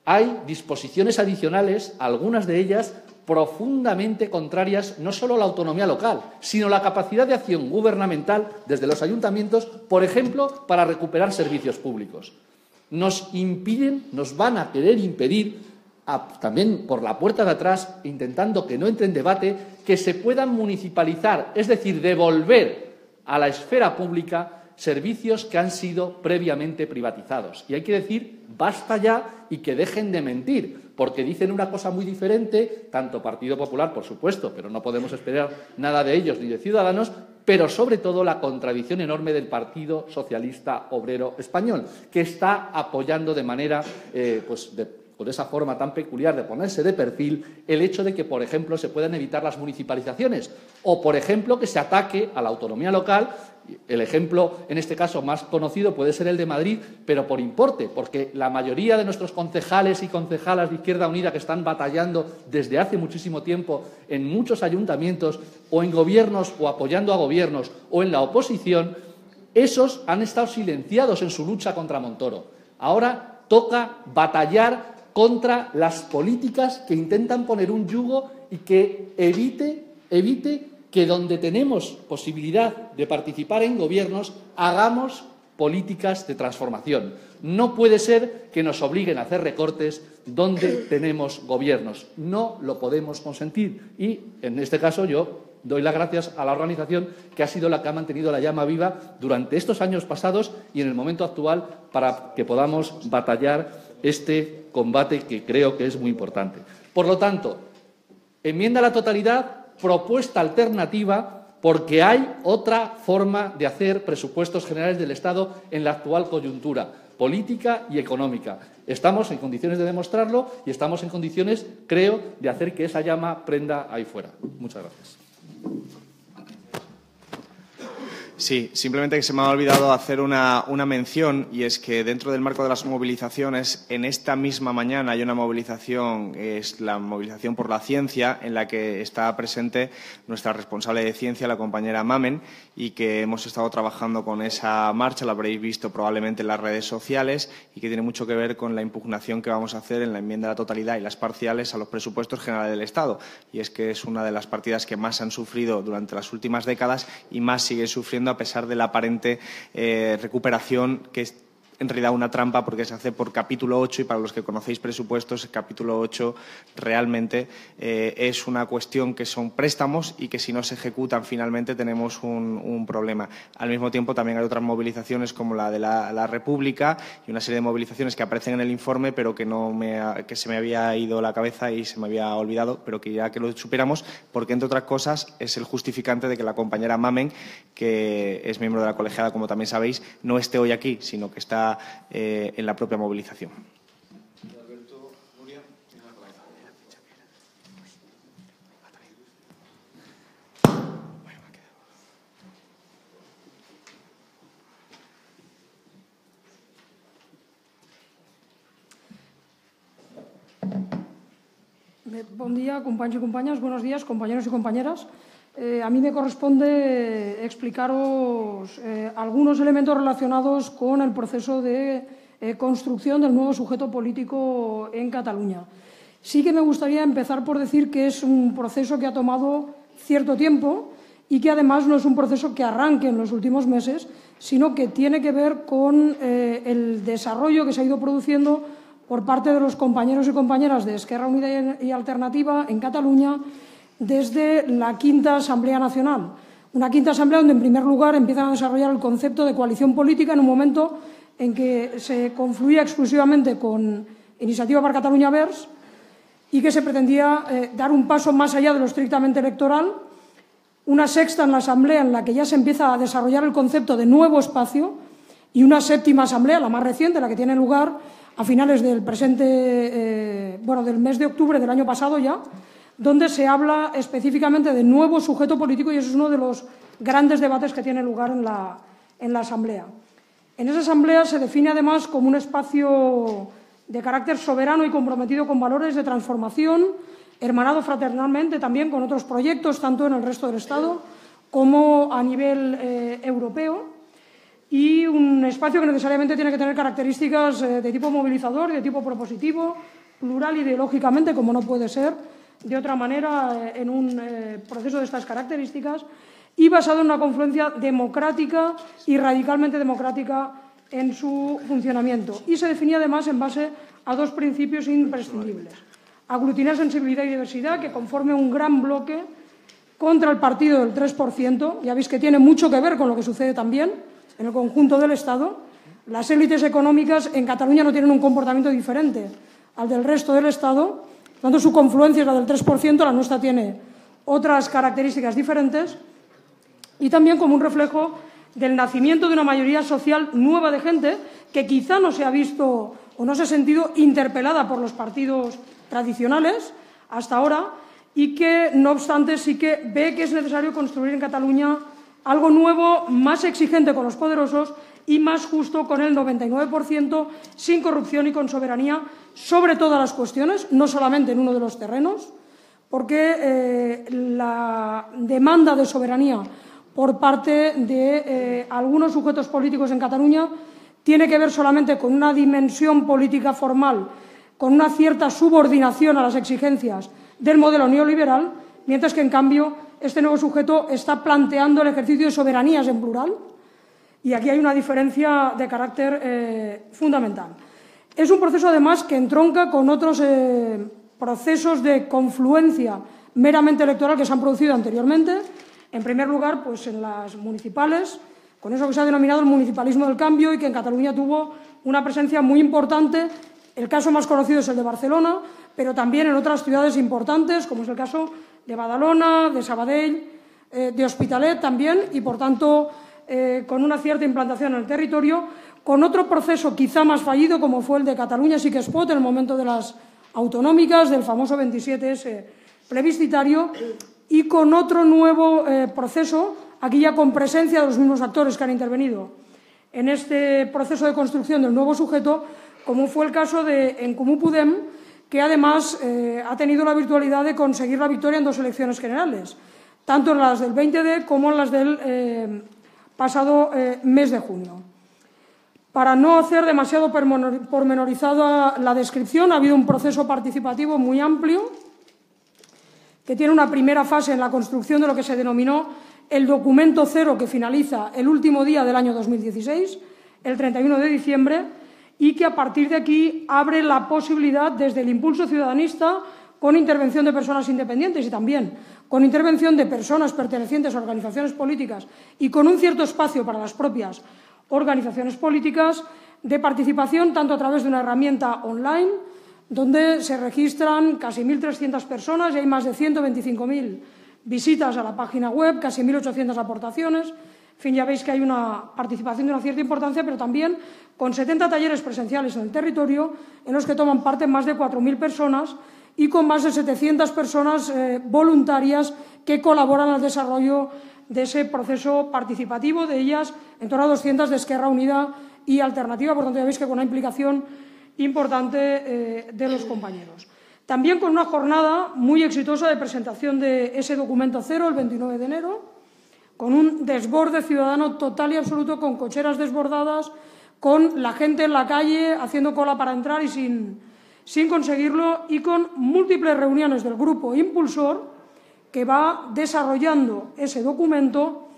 Hay disposiciones adicionales, algunas de ellas profundamente contrarias no solo a la autonomía local, sino a la capacidad de acción gubernamental desde los ayuntamientos, por ejemplo, para recuperar servicios públicos. Nos van a querer impedir, también por la puerta de atrás, intentando que no entre en debate, que se puedan municipalizar, es decir, devolver a la esfera pública servicios que han sido previamente privatizados. Y hay que decir, basta ya y que dejen de mentir, porque dicen una cosa muy diferente, tanto Partido Popular, por supuesto, pero no podemos esperar nada de ellos ni de Ciudadanos, pero sobre todo la contradicción enorme del Partido Socialista Obrero Español, que está apoyando de manera, con esa forma tan peculiar de ponerse de perfil, el hecho de que, por ejemplo, se puedan evitar las municipalizaciones o, por ejemplo, que se ataque a la autonomía local. El ejemplo, en este caso, más conocido puede ser el de Madrid, pero por importe, porque la mayoría de nuestros concejales y concejalas de Izquierda Unida que están batallando desde hace muchísimo tiempo en muchos ayuntamientos o en gobiernos o apoyando a gobiernos o en la oposición, esos han estado silenciados en su lucha contra Montoro. Ahora toca batallar contra las políticas que intentan poner un yugo y que evite que donde tenemos posibilidad de participar en gobiernos hagamos políticas de transformación. No puede ser que nos obliguen a hacer recortes donde tenemos gobiernos. No lo podemos consentir. Y, en este caso, yo doy las gracias a la organización que ha sido la que ha mantenido la llama viva durante estos años pasados y en el momento actual para que podamos batallar este combate que creo que es muy importante. Por lo tanto, enmienda a la totalidad, propuesta alternativa, porque hay otra forma de hacer presupuestos generales del Estado en la actual coyuntura política y económica. Estamos en condiciones de demostrarlo y estamos en condiciones, creo, de hacer que esa llama prenda ahí fuera. Muchas gracias. Sí, simplemente que se me ha olvidado hacer una mención, y es que dentro del marco de las movilizaciones, en esta misma mañana hay una movilización, es la movilización por la ciencia, en la que está presente nuestra responsable de ciencia, la compañera Mamen, y que hemos estado trabajando con esa marcha, la habréis visto probablemente en las redes sociales, y que tiene mucho que ver con la impugnación que vamos a hacer en la enmienda a la totalidad y las parciales a los presupuestos generales del Estado. Y es que es una de las partidas que más han sufrido durante las últimas décadas y más siguen sufriendo a pesar de la aparente recuperación, que es en realidad una trampa porque se hace por capítulo 8 y para los que conocéis presupuestos, el capítulo 8 realmente es una cuestión que son préstamos y que si no se ejecutan finalmente tenemos un problema. Al mismo tiempo también hay otras movilizaciones como la de la República y una serie de movilizaciones que aparecen en el informe pero que se me había ido la cabeza y se me había olvidado, pero que ya que lo supiéramos, porque entre otras cosas es el justificante de que la compañera Mamen, que es miembro de la colegiada como también sabéis, no esté hoy aquí, sino que está en la propia movilización. Buen día, compañeros y compañeras. Buenos días, compañeros y compañeras. A mí me corresponde explicaros algunos elementos relacionados con el proceso de construcción del nuevo sujeto político en Cataluña. Sí que me gustaría empezar por decir que es un proceso que ha tomado cierto tiempo y que además no es un proceso que arranque en los últimos meses, sino que tiene que ver con el desarrollo que se ha ido produciendo por parte de los compañeros y compañeras de Esquerra Unida y Alternativa en Cataluña desde la Quinta Asamblea Nacional. Una Quinta Asamblea donde, en primer lugar, empiezan a desarrollar el concepto de coalición política en un momento en que se confluía exclusivamente con Iniciativa per Catalunya Verds y que se pretendía dar un paso más allá de lo estrictamente electoral. Una sexta en la Asamblea en la que ya se empieza a desarrollar el concepto de nuevo espacio y una séptima Asamblea, la más reciente, la que tiene lugar a finales del del mes de octubre del año pasado ya, donde se habla específicamente de nuevo sujeto político y eso es uno de los grandes debates que tiene lugar en la Asamblea. En esa Asamblea se define además como un espacio de carácter soberano y comprometido con valores de transformación, hermanado fraternalmente también con otros proyectos, tanto en el resto del Estado como a nivel europeo, y un espacio que necesariamente tiene que tener características de tipo movilizador y de tipo propositivo, plural ideológicamente, como no puede ser de otra manera en un proceso de estas características, y basado en una confluencia democrática y radicalmente democrática en su funcionamiento. Y se definía además en base a dos principios imprescindibles: aglutinar sensibilidad y diversidad, que conforme un gran bloque contra el partido del 3%. Ya veis que tiene mucho que ver con lo que sucede también en el conjunto del Estado. Las élites económicas en Cataluña no tienen un comportamiento diferente al del resto del Estado. Por tanto, su confluencia es la del 3%, la nuestra tiene otras características diferentes. Y también como un reflejo del nacimiento de una mayoría social nueva de gente que quizá no se ha visto o no se ha sentido interpelada por los partidos tradicionales hasta ahora, y que, no obstante, sí que ve que es necesario construir en Cataluña algo nuevo, más exigente con los poderosos y más justo con el 99%, sin corrupción y con soberanía sobre todas las cuestiones, no solamente en uno de los terrenos, porque la demanda de soberanía por parte de algunos sujetos políticos en Cataluña tiene que ver solamente con una dimensión política formal, con una cierta subordinación a las exigencias del modelo neoliberal, mientras que, en cambio, este nuevo sujeto está planteando el ejercicio de soberanías en plural. Y aquí hay una diferencia de carácter fundamental. Es un proceso, además, que entronca con otros procesos de confluencia meramente electoral que se han producido anteriormente. En primer lugar, pues en las municipales, con eso que se ha denominado el municipalismo del cambio y que en Cataluña tuvo una presencia muy importante. El caso más conocido es el de Barcelona, pero también en otras ciudades importantes, como es el caso de Badalona, de Sabadell, de Hospitalet también, y, por tanto, con una cierta implantación en el territorio, con otro proceso quizá más fallido, como fue el de Cataluña Sí que es pot, en el momento de las autonómicas, del famoso 27S plebiscitario, y con otro nuevo proceso, aquí ya con presencia de los mismos actores que han intervenido en este proceso de construcción del nuevo sujeto, como fue el caso de En Comú Podem, que además ha tenido la virtualidad de conseguir la victoria en dos elecciones generales, tanto en las del 20D como en las del pasado mes de junio. Para no hacer demasiado pormenorizada la descripción, ha habido un proceso participativo muy amplio que tiene una primera fase en la construcción de lo que se denominó el documento cero, que finaliza el último día del año 2016, el 31 de diciembre, y que a partir de aquí abre la posibilidad, desde el impulso ciudadanista, con intervención de personas independientes y también con intervención de personas pertenecientes a organizaciones políticas y con un cierto espacio para las propias organizaciones políticas, de participación tanto a través de una herramienta online, donde se registran casi 1.300 personas y hay más de 125.000 visitas a la página web, casi 1.800 aportaciones. En fin, ya veis que hay una participación de una cierta importancia, pero también con 70 talleres presenciales en el territorio, en los que toman parte más de 4.000 personas y con más de 700 personas voluntarias que colaboran al desarrollo de ese proceso participativo, de ellas en torno a 200 de Esquerra Unida y Alternativa. Por tanto, ya veis que con una implicación importante de los compañeros. También con una jornada muy exitosa de presentación de ese documento cero el 29 de enero, con un desborde ciudadano total y absoluto, con cocheras desbordadas, con la gente en la calle haciendo cola para entrar y sin conseguirlo, y con múltiples reuniones del grupo impulsor que va desarrollando ese documento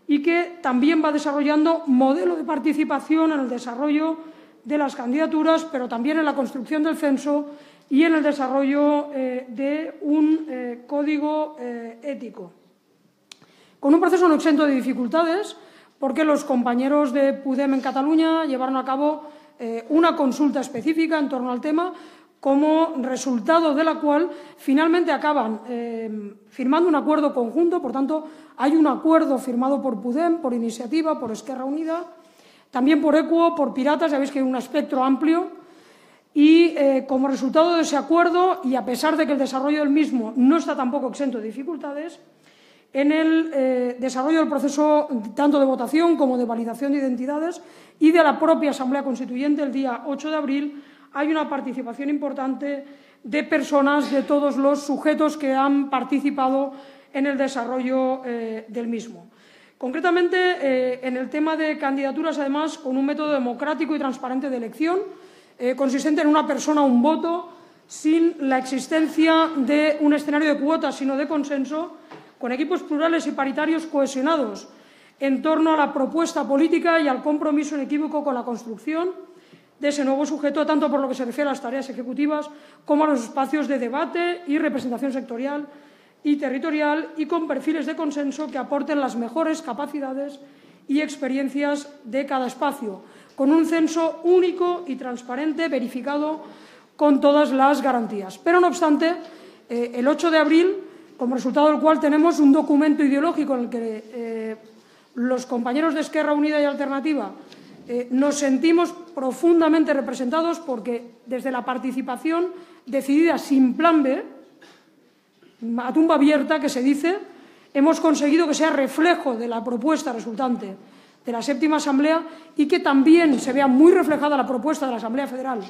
y que también va desarrollando modelo de participación en el desarrollo de las candidaturas, pero también en la construcción del censo y en el desarrollo de un código ético. Con un proceso no exento de dificultades, porque los compañeros de Podem en Cataluña llevaron a cabo una consulta específica en torno al tema, como resultado de la cual finalmente acaban firmando un acuerdo conjunto. Por tanto, hay un acuerdo firmado por Podem, por Iniciativa, por Esquerra Unida, también por Equo, por Piratas. Ya veis que hay un espectro amplio y como resultado de ese acuerdo, y a pesar de que el desarrollo del mismo no está tampoco exento de dificultades, en el desarrollo del proceso tanto de votación como de validación de identidades y de la propia Asamblea Constituyente el día 8 de abril, hay una participación importante de personas, de todos los sujetos que han participado en el desarrollo del mismo. Concretamente, en el tema de candidaturas, además, con un método democrático y transparente de elección, consistente en una persona, un voto, sin la existencia de un escenario de cuotas, sino de consenso, con equipos plurales y paritarios cohesionados en torno a la propuesta política y al compromiso inequívoco con la construcción de ese nuevo sujeto, tanto por lo que se refiere a las tareas ejecutivas como a los espacios de debate y representación sectorial y territorial, y con perfiles de consenso que aporten las mejores capacidades y experiencias de cada espacio, con un censo único y transparente, verificado con todas las garantías. Pero, no obstante, el 8 de abril, como resultado del cual tenemos un documento ideológico en el que los compañeros de Esquerra Unida y Alternativa nos sentimos profundamente representados, porque desde la participación decidida sin plan B, a tumba abierta, que se dice, hemos conseguido que sea reflejo de la propuesta resultante de la 7ª Asamblea y que también se vea muy reflejada la propuesta de la Asamblea Federal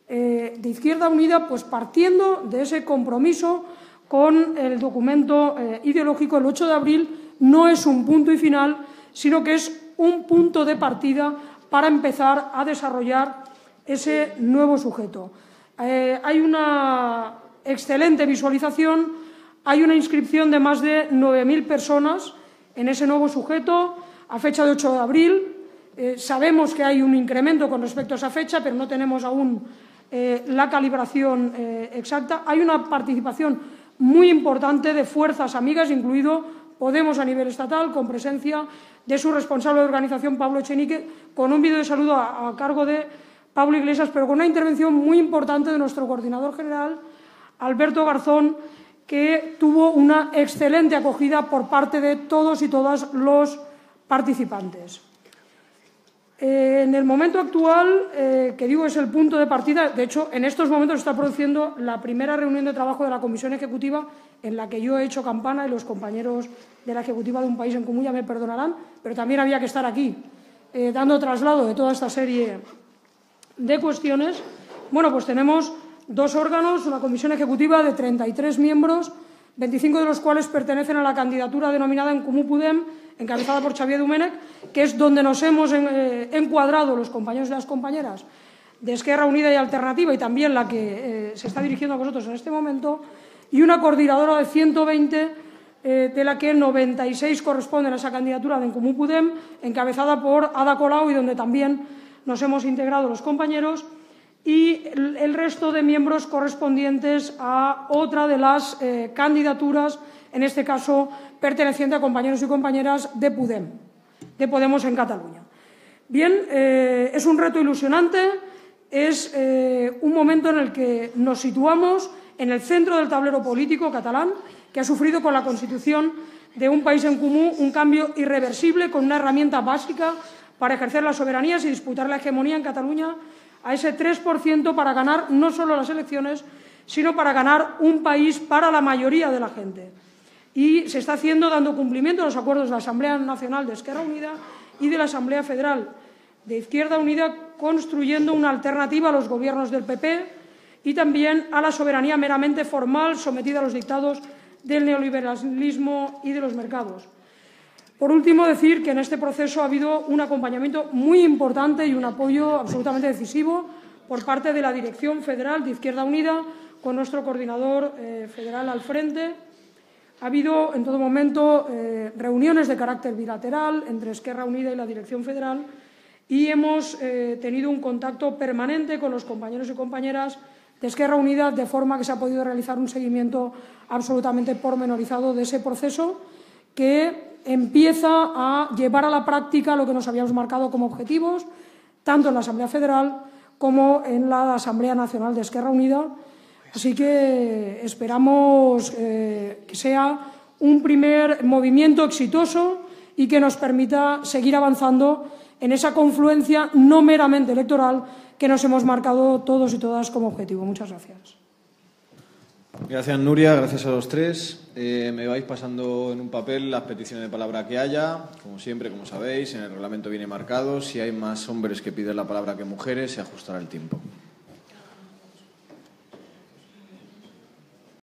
de Izquierda Unida, pues partiendo de ese compromiso con el documento ideológico. El 8 de abril no es un punto y final, sino que es un punto de partida para empezar a desarrollar ese nuevo sujeto. Hay una excelente visualización, hay una inscripción de más de 9.000 personas en ese nuevo sujeto a fecha de 8 de abril. Sabemos que hay un incremento con respecto a esa fecha, pero no tenemos aún la calibración exacta. Hay una participación muy importante de fuerzas amigas, incluido Podemos a nivel estatal, con presencia de su responsable de organización, Pablo Echenique, con un vídeo de saludo a cargo de Pablo Iglesias, pero con una intervención muy importante de nuestro coordinador general, Alberto Garzón, que tuvo una excelente acogida por parte de todos y todas los participantes. En el momento actual, que digo es el punto de partida, de hecho, en estos momentos se está produciendo la primera reunión de trabajo de la Comisión Ejecutiva, en la que yo he hecho campana, y los compañeros de la Ejecutiva de Un País en Común ya me perdonarán, pero también había que estar aquí dando traslado de toda esta serie de cuestiones. Bueno, pues tenemos dos órganos, una comisión ejecutiva de 33 miembros, 25 de los cuales pertenecen a la candidatura denominada En Comú Podem, encabezada por Xavier Domènech, que es donde nos hemos encuadrado los compañeros y las compañeras de Esquerra Unida y Alternativa, y también la que se está dirigiendo a vosotros en este momento, y una coordinadora de 120, de la que 96 corresponden a esa candidatura de En Comú Podem, encabezada por Ada Colau, y donde también nos hemos integrado los compañeros, y el resto de miembros correspondientes a otra de las candidaturas, en este caso perteneciente a compañeros y compañeras de Podemos en Cataluña. Bien, es un reto ilusionante, es un momento en el que nos situamos en el centro del tablero político catalán, que ha sufrido con la constitución de Un País en Comú un cambio irreversible, con una herramienta básica para ejercer las soberanías y disputar la hegemonía en Cataluña a ese 3% para ganar no solo las elecciones, sino para ganar un país para la mayoría de la gente. Y se está haciendo dando cumplimiento a los acuerdos de la Asamblea Nacional de Esquerra Unida y de la Asamblea Federal de Izquierda Unida, construyendo una alternativa a los gobiernos del PP y también a la soberanía meramente formal sometida a los dictados del neoliberalismo y de los mercados. Por último, decir que en este proceso ha habido un acompañamiento muy importante y un apoyo absolutamente decisivo por parte de la Dirección Federal de Izquierda Unida, con nuestro coordinador federal al frente. Ha habido en todo momento reuniones de carácter bilateral entre Esquerra Unida y la Dirección Federal, y hemos tenido un contacto permanente con los compañeros y compañeras de Esquerra Unida, de forma que se ha podido realizar un seguimiento absolutamente pormenorizado de ese proceso, que empieza a llevar a la práctica lo que nos habíamos marcado como objetivos, tanto en la Asamblea Federal como en la Asamblea Nacional de Esquerra Unida. Así que esperamos que sea un primer movimiento exitoso y que nos permita seguir avanzando en esa confluencia no meramente electoral que nos hemos marcado todos y todas como objetivo. Muchas gracias. Gracias, Nuria. Gracias a los tres. Me vais pasando en un papel las peticiones de palabra que haya. Como siempre, como sabéis, en el reglamento viene marcado. Si hay más hombres que piden la palabra que mujeres, se ajustará el tiempo.